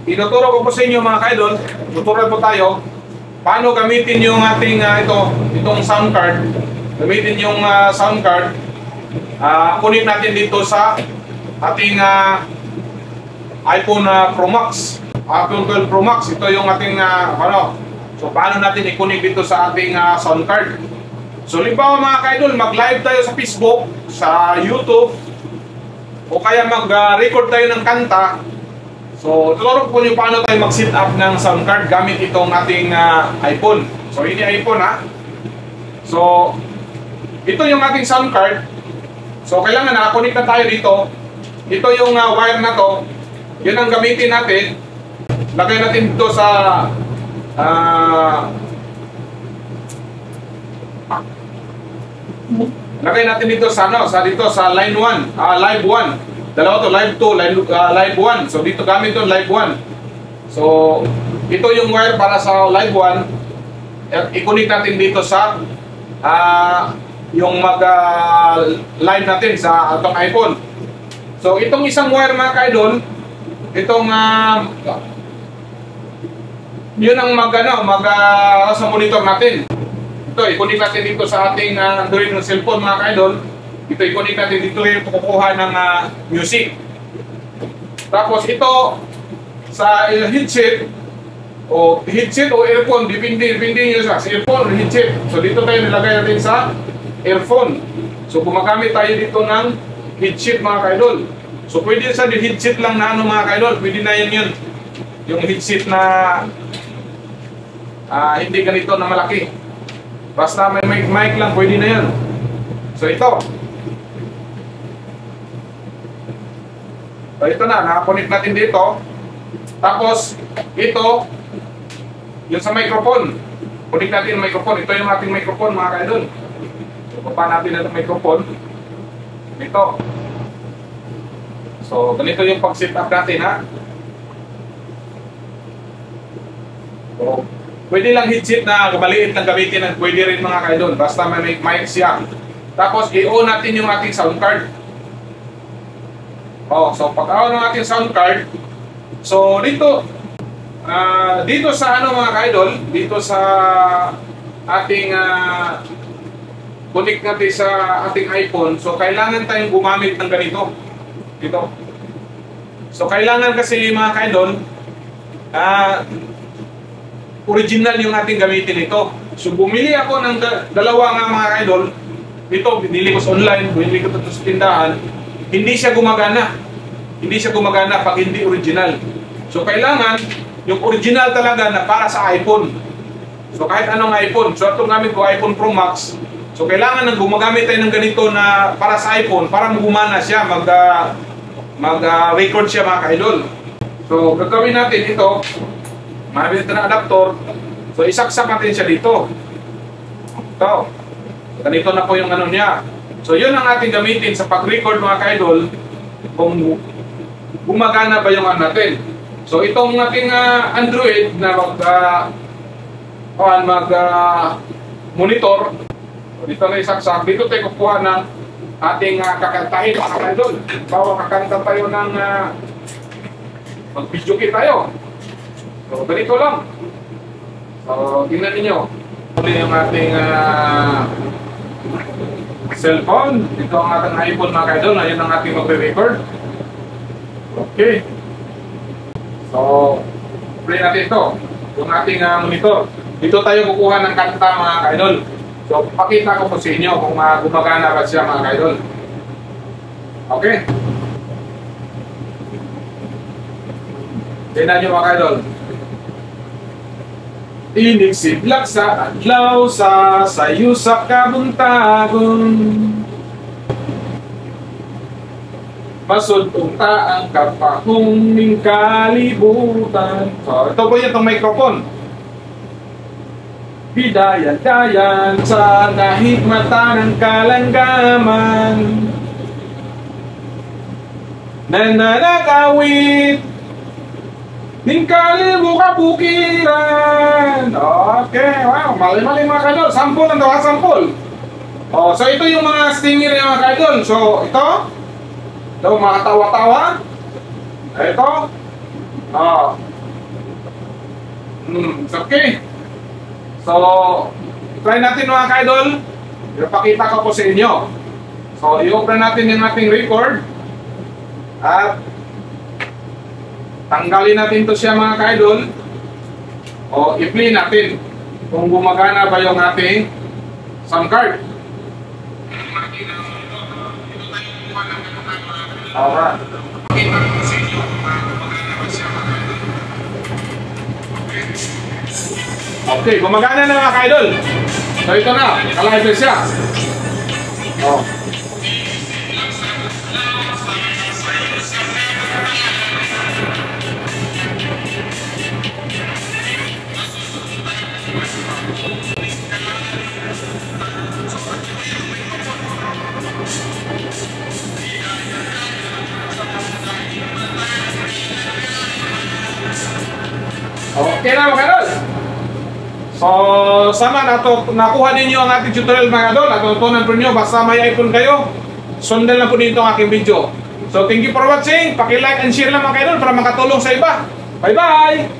Ituturo ko po sa inyo mga kaidol, tuturuan po tayo paano gamitin yung ating itong sound card. Gamitin yung sound card. Kunin natin dito sa ating iPhone Pro Max. iPhone 12 Pro Max. Ito yung ating So paano natin i-connect dito sa ating sound card. So limbawa mga kaidol, mag-live tayo sa Facebook, sa YouTube, o kaya mag-record tayo ng kanta. So, tuturo ko po nyo paano tayo mag-set up ng sound card gamit itong ating iPhone. So, ini iPhone ha. So, ito yung ating sound card. So, kailangan nakakonect na tayo dito. Ito yung wire na to. Yan ang gamitin natin. Lagay natin dito sa lagay natin dito sa dito sa line 1, live 1. Dalawa to, live 2, live 1. So dito gamit yung live 1. So ito yung wire para sa live 1. I-connect natin dito sa yung live natin sa atong iPhone. So itong isang wire mga kaidol, itong yun ang sa monitor natin. Ito, i-connect natin dito sa ating Android ng cellphone mga kaidol. Ito, i-connect natin dito yung kukuha ng music. Tapos ito, sa headset o earphone, depende nyo sa earphone o headset. So dito tayo nilagay natin sa earphone. So gumagamit tayo dito ng headset mga kaidol. So pwede sa headset lang na mga kaidol, pwede na yun. Yung headset na hindi ganito na malaki. Basta may mic lang, pwede na yun. So ito. So ito na, nakakonect natin dito. Tapos, ito, yung sa microphone. Connect natin yung microphone. Ito yung ating microphone mga kaidol. So, papa natin itong microphone. Ito. So, ganito yung pag-set up natin ha. So, pwede lang headset na maliit lang gamitin at pwede rin mga kaidol. Basta may mic siya. Tapos, i-on natin yung ating sound card. So pag-on ng ating sound card, so dito sa mga kaidol, dito sa ating connect natin sa ating iPhone, so kailangan tayong gumamit ng ganito. Dito. So kailangan kasi mga kaidol, original yung ating gamitin ito. So bumili ako ng dalawa mga kaidol. Ito, binili ko sa online, binili ko ito sa tindahan. Hindi siya gumagana. Hindi siya gumagana pag hindi original. So kailangan yung original talaga na para sa iPhone. So kahit anong iPhone. So itong gamit ko iPhone Pro Max. So kailangan na gumagamit tayo ng ganito na para sa iPhone para gumana siya, mag-record siya mga kaidol. So gagawin natin ito. Mabili na adapter. So isaksak natin siya dito. Ito. Ganito na po yung niya. So yun ang ating gamitin sa pag-record mga kaidol kung gumagana ba yung natin. So itong ating Android na monitor, dito na isaksak, dito tayo kukuha ng ating kakantahin mga kaidol. Bawa kakanta tayo ng mag-video kit tayo. So ganito lang. So tingnan ninyo. Ito yung ating cellphone. Ito ang ating iPhone mga kaidol. Ayun ang ating mag-record. Okay. So, play natin ito. Yung ating monitor. Dito tayo kukuha ng kanta mga kaidol. So, pakita ko po sa inyo kung gumagana ba siya mga kaidol. Okay. Tingnan nyo mga kaidol. Inig-sidlak sa adlaw sa sayo sa kabuntagon. Masudpunta ang kapahong ning kalibutan. So, ito po yung itong microphone. Hidayan-dayan sa nahigmata ng kalanggaman. Nananakawit ning kalibukabukiran. Okay, wow, mali-mali mga kaidol. Sample ang daw, sample. So ito yung mga stinger ng mga kaidol. So ito mga tawa-tawa. Ito. It's okay. So, try natin mga ka-idol. Ipakita ko po sa inyo. So, i-open natin yung ating record. At tanggalin natin to siya mga ka-idol. O i-play natin kung gumagana ba yung ating sound card. Alright. Okay, gumagana na mga ka-idol. So ito na, nakalive siya. Oh. Okay na mga idol. So, sama nakuha ninyo ang ating tutorial mga idol. At tutunan po nyo, basta may iPhone kayo, sundan lang po dito ang aking video. So, thank you for watching. Paki-like and share lang mga idol para makatulong sa iba. Bye-bye!